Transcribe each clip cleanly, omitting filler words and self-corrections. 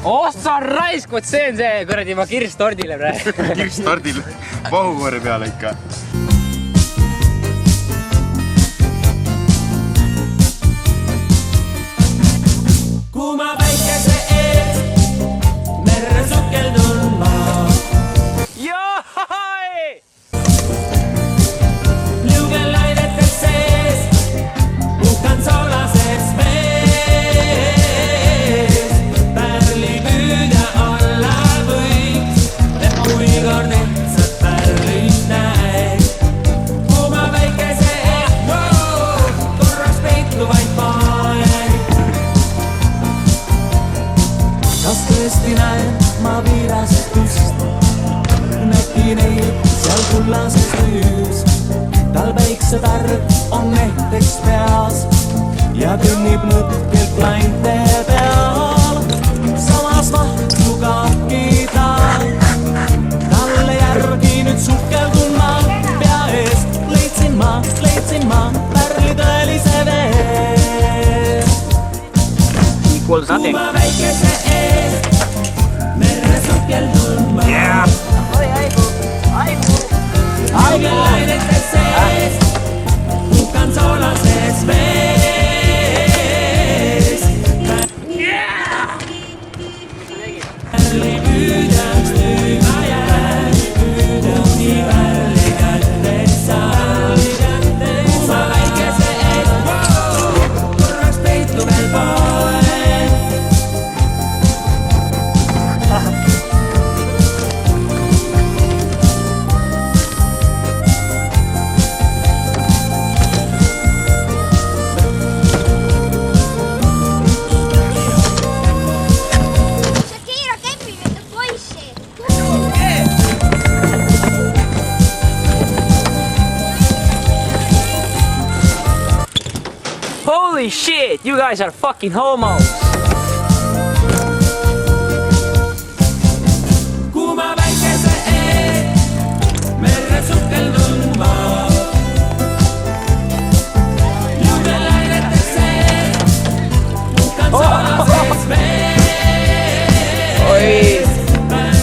Ossa raisk, vot see on see kuradi ma kirstordile praegu. Kirstordile, vahukoori peale ikka. Kuuma päikese ees, merre sukeldun ma. Jahai! Liugel lainetes sees, puhkan soolases vees. Pärli püüda olla võid, et kui kord etsad pärlit näed. Kuuma päikese ees, korraks peitu vaid paen. Kas tõesti näen ma viirastust, näki neid seal kullases lüüs. Tal päiksetarg on näiteks peas ja kõnnib nõtkelt lainte peal. Samas mahtu kaakida, talle järgi nüüd sukeldun ma pea eest. Leidsin ma pärli tõelise vees. Kuuma väikese ees, merre sukeldun ma. Liugel lainetes sees, puhkan soolases vees. Pärli püüdaks lüüma jääd, kuni pärli kätte saad. Kuuma väikese ees, korraks peitu veel poen. Holy shit, you guys are fucking homos. Kuuma päikese ees, merre sukeldun ma. Liugel lainetes sees, puhkan soolases vees.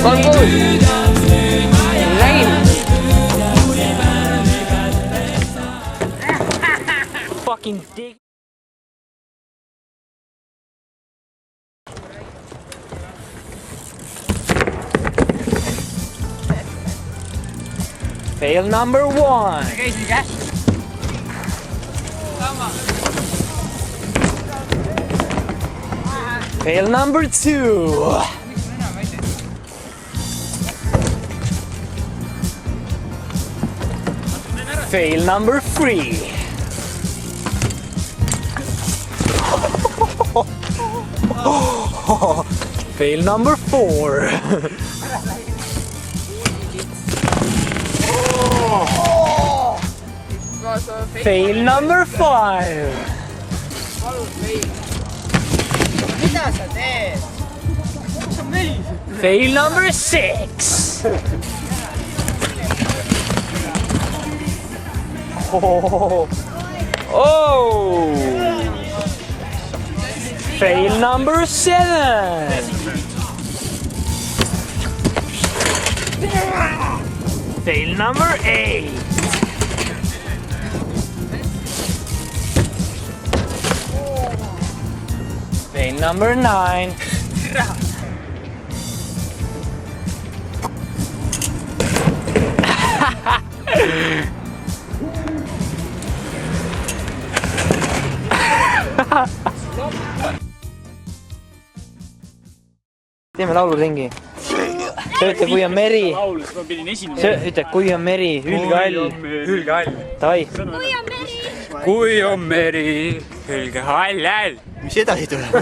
Pärli püüdaks lüüma jääd, kuni pärli kätte saad. Fucking dick. Fail number 1. Fail number 2. Fail number 3. Fail number 4. Fail number 5. Mida sa teed? Fail number 6. Oh. Fail number 7. Fail number 8. Fail number 9. Teeme lauluringi. See ütle, kui on meri. See ütle, kui on meri, hülge all. Hülge all. Davai. Kui on meri, hülge all. Mis edasi tuleb?